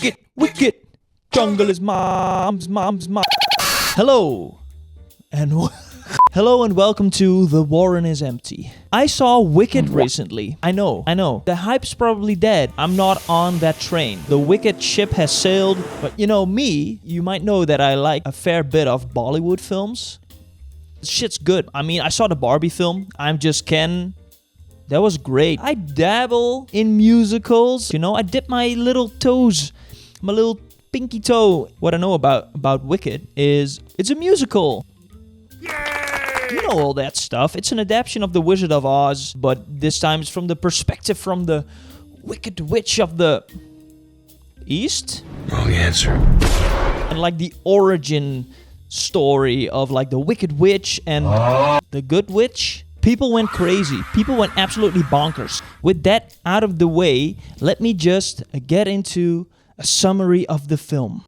Wicked, wicked. Jungle is mom's mom. Hello, and hello and welcome to The Warren is Empty. I saw Wicked recently. I know. The hype's probably dead. I'm not on that train. The Wicked ship has sailed. But you know me, you might know that I like a fair bit of Bollywood films. Shit's good. I mean, I saw the Barbie film, I'm Just Ken. That was great. I dabble in musicals. You know, I dip my little toes, my little pinky toe. What I know about Wicked is it's a musical. You know all that stuff. It's an adaptation of The Wizard of Oz, but this time it's from the perspective from the Wicked Witch of the East? Wrong answer. And like the origin story of like the Wicked Witch and the Good Witch. People went crazy. People went absolutely bonkers. With that out of the way, let me just get into a summary of the film.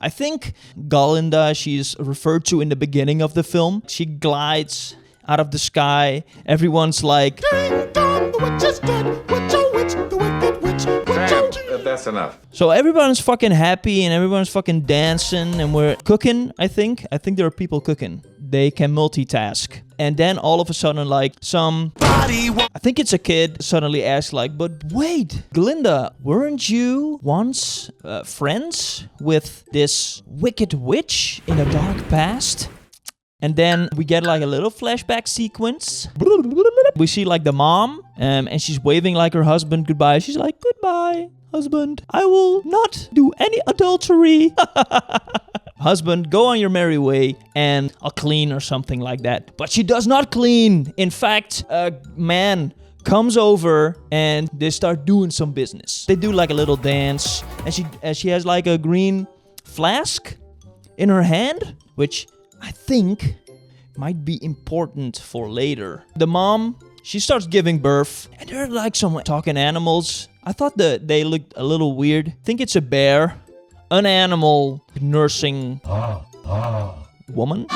I think Galinda, she's referred to in the beginning of the film. She glides out of the sky. Everyone's like, Ding dong, the witch is dead. Witch, oh witch, the wicked witch. Witch, oh. That's enough. so everyone's fucking happy and everyone's fucking dancing and we're cooking, I think. I think there are people cooking. They can multitask. And then all of a sudden, like, I think it's a kid suddenly asks, like, but wait, Glinda, weren't you once friends with this wicked witch in a dark past? And then we get like a little flashback sequence. We see like the mom, and she's waving like her husband goodbye. She's like, goodbye, husband. I will not do any adultery. Husband, go on your merry way and I'll clean or something like that. But she does not clean. In fact, a man comes over and they start doing some business. They do like a little dance and she has like a green flask in her hand, which I think might be important for later. The mom, she starts giving birth and there are like some talking animals. I thought that they looked a little weird. I think it's a bear. An animal nursing woman.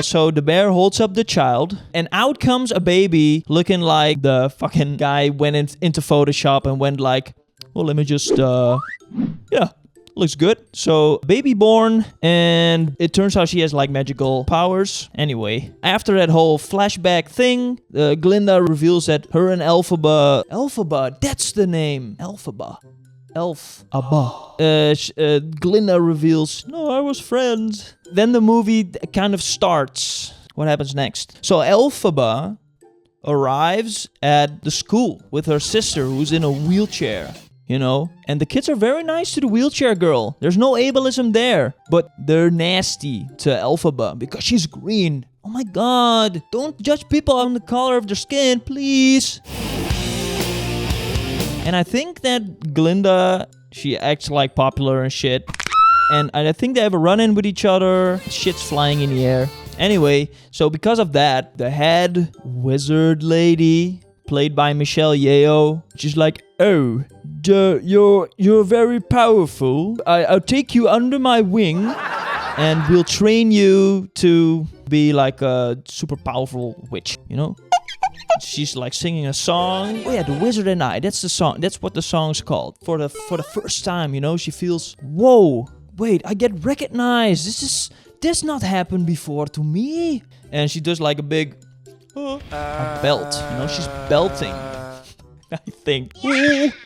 So the bear holds up the child, and out comes a baby looking like the fucking guy went into Photoshop and went like, well, let me just, yeah, looks good. So baby born, and it turns out she has like magical powers. Anyway, after that whole flashback thing, Glinda reveals that her and Elphaba, that's the name, Elphaba. Glinda reveals, no, I was friends. Then the movie kind of starts. What happens next? So Elphaba arrives at the school with her sister who's in a wheelchair, you know? And the kids are very nice to the wheelchair girl. There's no ableism there. But they're nasty to Elphaba because she's green. Oh my god, don't judge people on the color of their skin, please. And I think that Glinda, she acts like popular and shit. And I think they have a run-in with each other. Shit's flying in the air. Anyway, so because of that, the head wizard lady, played by Michelle Yeoh, she's like, oh, you're very powerful. I'll take you under my wing and we'll train you to be like a super powerful witch, you know? She's like singing a song. Oh yeah, The Wizard and I. That's the song. That's what the song's called. For the first time, you know, she feels, whoa, wait, I get recognized. This not happened before to me. And she does like a big a belt. You know, she's belting. I think.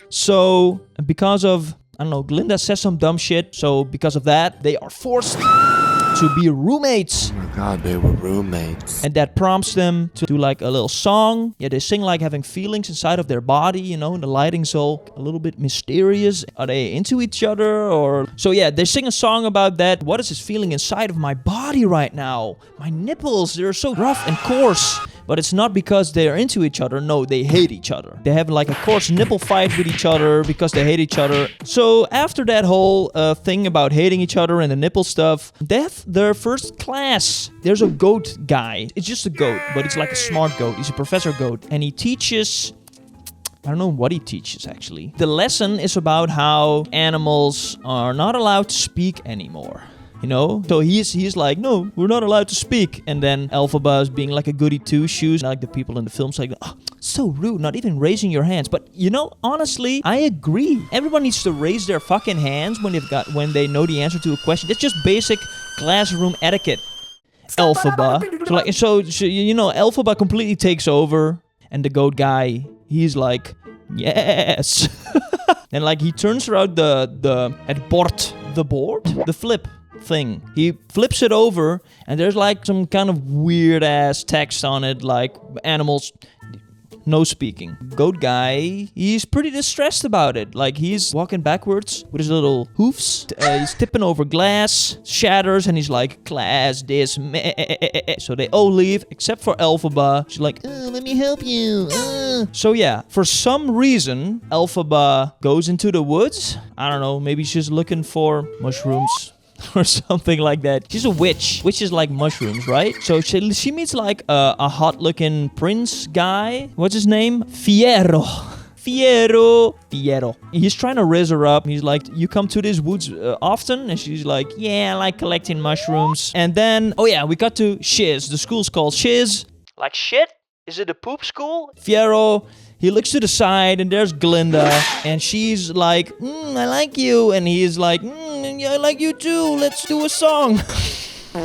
So because of, I don't know, Glinda says some dumb shit. So because of that, they are forced to be roommates. Oh my god, they were roommates. And that prompts them to do like a little song. Yeah, they sing like having feelings inside of their body, you know, and the lighting's all a little bit mysterious. Are they into each other or... So yeah, they sing a song about that. What is this feeling inside of my body right now? My nipples, they're so rough and coarse. But it's not because they're into each other. No, they hate each other. They have like a coarse nipple fight with each other because they hate each other. So after that whole thing about hating each other and the nipple stuff, they have their first class. There's a goat guy. It's just a goat, but it's like a smart goat. He's a professor goat. And he teaches... I don't know what he teaches, actually. The lesson is about how animals are not allowed to speak anymore. you know? So he's like, no, we're not allowed to speak. And then Elphaba is being like a goody two-shoes. Like the people in the film's like, oh, so rude, not even raising your hands. But you know, honestly, I agree. Everyone needs to raise their fucking hands when they know the answer to a question. That's just basic classroom etiquette. Elphaba. So you know, Elphaba completely takes over, and the goat guy, he's like, yes. And like he turns around the flip thing. He flips it over, and there's like some kind of weird ass text on it, like animals. No speaking. Goat guy, he's pretty distressed about it. Like, he's walking backwards with his little hoofs. He's tipping over glass, shatters, and he's like, class dismissed. So they all leave, except for Elphaba. She's like, let me help you. So yeah, for some reason, Elphaba goes into the woods. I don't know, maybe she's looking for mushrooms. Or something like that. She's a witch. Witches like mushrooms, right? So she meets like a hot-looking prince guy. What's his name? Fiyero. He's trying to raise her up. He's like, you come to these woods often? And she's like, yeah, I like collecting mushrooms. And then, oh yeah, we got to Shiz. The school's called Shiz. Like shit? Is it a poop school? Fiyero, he looks to the side and there's Glinda. And she's like, I like you. And he's like, yeah, I like you too. Let's do a song.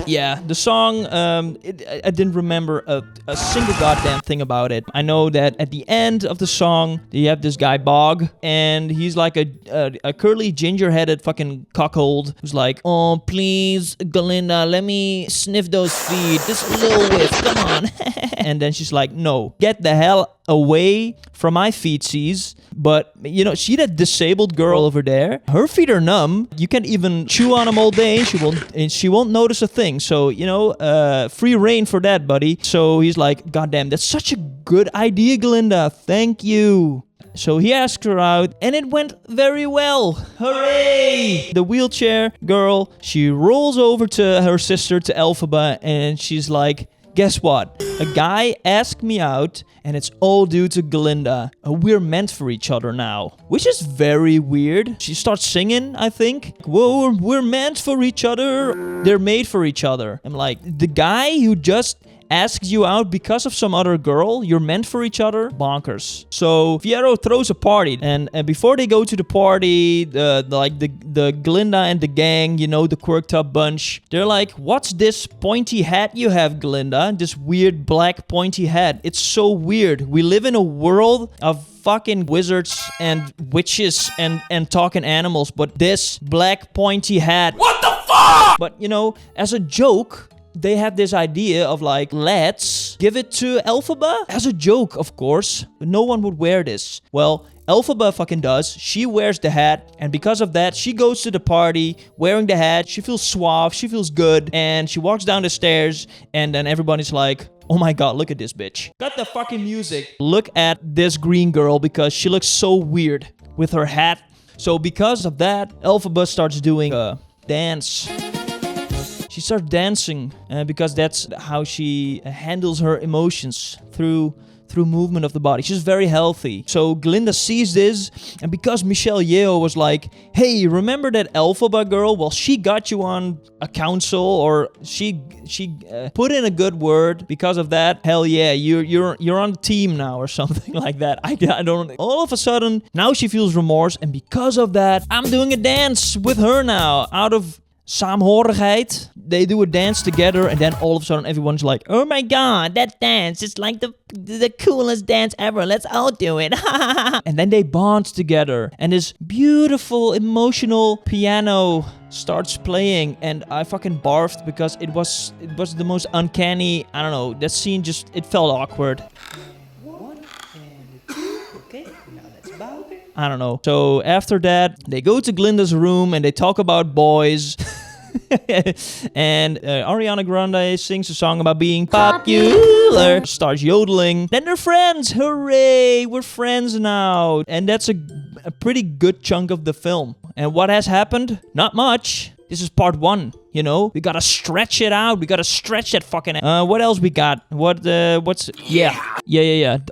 Yeah, the song, I didn't remember a single goddamn thing about it. I know that at the end of the song, you have this guy, Bog, and he's like a curly, ginger-headed fucking cuckold who's like, oh, please, Glinda, let me sniff those feet. Just a little whiff, come on. And then she's like, no, get the hell away from my feetsies. But, you know, see that disabled girl over there? Her feet are numb. You can't even chew on them all day. She won't notice a thing. So, you know, free reign for that, buddy. So he's like, goddamn, that's such a good idea, Glinda. Thank you. So he asked her out, and it went very well. Hooray! The wheelchair girl, she rolls over to her sister, to Elphaba, and she's like, guess what? A guy asked me out, and it's all due to Glinda. We're meant for each other now. Which is very weird. She starts singing, I think. Whoa, we're meant for each other. They're made for each other. I'm like, the guy who just asks you out because of some other girl, you're meant for each other? Bonkers. So Fiyero throws a party, and before they go to the party, the Glinda and the gang, you know, the Quirked Up bunch, they're like, what's this pointy hat you have, Glinda? This weird black pointy hat. It's so weird. We live in a world of fucking wizards and witches and talking animals, but this black pointy hat, what the fuck? But you know, as a joke, they had this idea of like, let's give it to Elphaba as a joke, of course. No one would wear this. Well, Elphaba fucking does. She wears the hat, and because of that, she goes to the party wearing the hat. She feels suave, she feels good, and she walks down the stairs, and then everybody's like, oh my god, look at this bitch. Cut the fucking music. Look at this green girl, because she looks so weird with her hat. So because of that, Elphaba starts doing a dance. She starts dancing because that's how she handles her emotions, through movement of the body. She's very healthy. So Glinda sees this, and because Michelle Yeoh was like, hey, remember that Elphaba girl? Well, she got you on a council, or she put in a good word. Because of that, hell yeah, you're on the team now, or something like that. I don't. All of a sudden, now she feels remorse, and because of that, I'm doing a dance with her now, out of saamhorigheid. They do a dance together, and then all of a sudden everyone's like, oh my god, that dance is like the coolest dance ever, let's all do it. And then they bond together, and this beautiful emotional piano starts playing, and I fucking barfed because it was the most uncanny. I don't know, that scene just, it felt awkward. I don't know. So after that, they go to Glinda's room and they talk about boys. And Ariana Grande sings a song about being popular, starts yodeling. Then they're friends. Hooray, we're friends now. And that's a pretty good chunk of the film. And what has happened? Not much. This is part 1, you know? We gotta stretch it out. We gotta stretch that fucking... what else we got? What's... Yeah.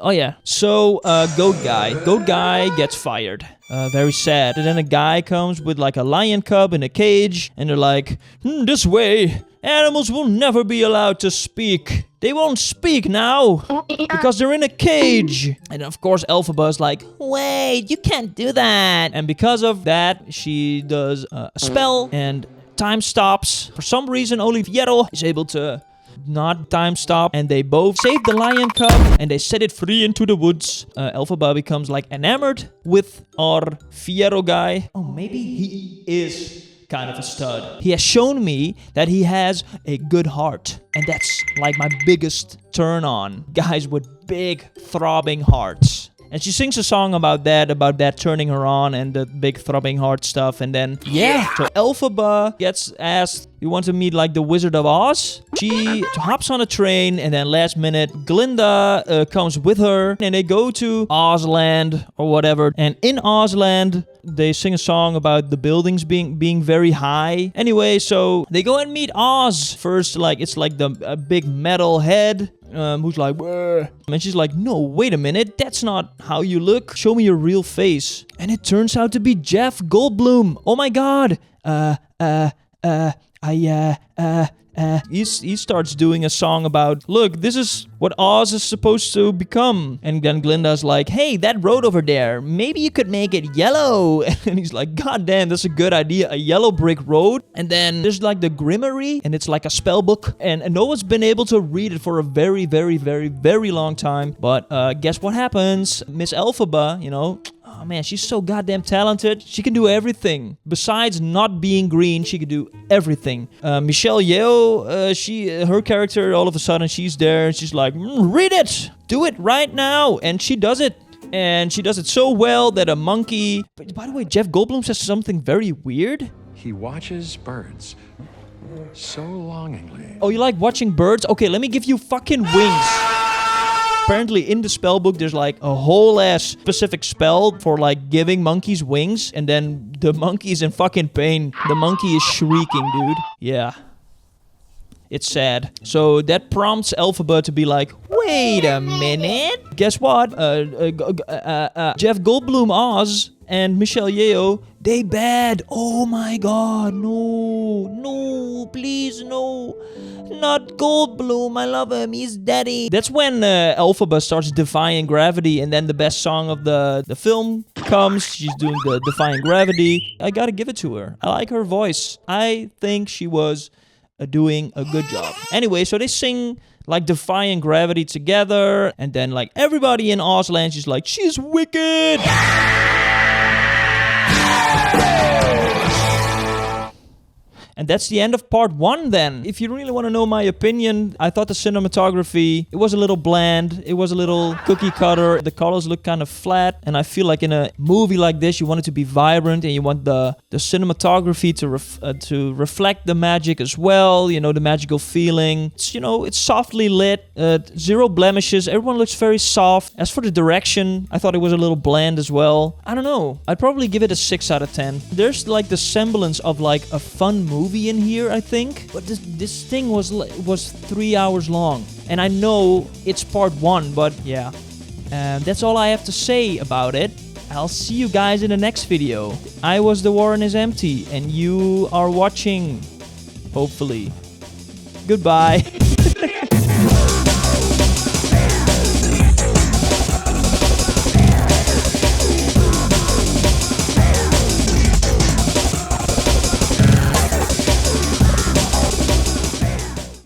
Oh, yeah. So, Goat Guy gets fired. Very sad. And then a guy comes with like a lion cub in a cage. And they're like, this way, animals will never be allowed to speak. They won't speak now because they're in a cage. And of course, Elphaba's like, wait, you can't do that. And because of that, she does a spell and time stops. For some reason, only Fiyero is able to not time stop, and they both save the lion cub and they set it free into the woods. Elphaba becomes like enamored with our Fiyero guy. Oh, maybe he is kind of a stud. He has shown me that he has a good heart, and that's like my biggest turn on. Guys with big throbbing hearts. And she sings a song about that turning her on and the big throbbing heart stuff. And then, so Elphaba gets asked, you want to meet like the Wizard of Oz? She hops on a train, and then last minute, Glinda comes with her. And they go to Ozland or whatever. And in Ozland, they sing a song about the buildings being very high. Anyway, so they go and meet Oz. First, like, it's like a big metal head. Who's like, "Whoa." And she's like, no, wait a minute, that's not how you look. Show me your real face. And it turns out to be Jeff Goldblum. Oh my god. He starts doing a song about, look, this is what Oz is supposed to become. And then Glinda's like, hey, that road over there, maybe you could make it yellow. And he's like, god damn, that's a good idea, a yellow brick road. And then there's like the Grimoire, and it's like a spell book. And no one's been able to read it for a very, very, very, very long time. But guess what happens? Miss Elphaba, you know... Oh man, she's so goddamn talented. She can do everything. Besides not being green, she can do everything. Michelle Yeoh, her character, all of a sudden, she's there. And she's like, read it! Do it right now! And she does it. And she does it so well that a monkey... But by the way, Jeff Goldblum says something very weird. He watches birds so longingly. Oh, you like watching birds? Okay, let me give you fucking wings. Apparently in the spell book there's like a whole ass specific spell for like giving monkeys wings, and then the monkey is in fucking pain. The monkey is shrieking, dude. Yeah. It's sad. So that prompts Elphaba to be like, wait a minute. Guess what? Jeff Goldblum Oz and Michelle Yeoh, they bad. Oh my god, no, please, no. Not Goldblum, I love him, he's daddy. That's when Elphaba starts defying gravity, and then the best song of the film comes. She's doing the defying gravity. I gotta give it to her. I like her voice. I think she was doing a good job. Anyway, so they sing like defying gravity together, and then like everybody in Ozland is like, she's wicked. And that's the end of part 1 then. If you really want to know my opinion, I thought the cinematography, it was a little bland. It was a little cookie cutter. The colors look kind of flat. And I feel like in a movie like this, you want it to be vibrant, and you want the cinematography to reflect the magic as well. You know, the magical feeling. It's, you know, it's softly lit. 0 blemishes. Everyone looks very soft. As for the direction, I thought it was a little bland as well. I don't know. I'd probably give it a 6 out of 10. There's like the semblance of like a fun movie in here, I think, but this thing was 3 hours long, and I know it's part 1, but yeah, that's all I have to say about it. I'll see you guys in the next video. I was The Warren is Empty, and you are watching, hopefully. Goodbye.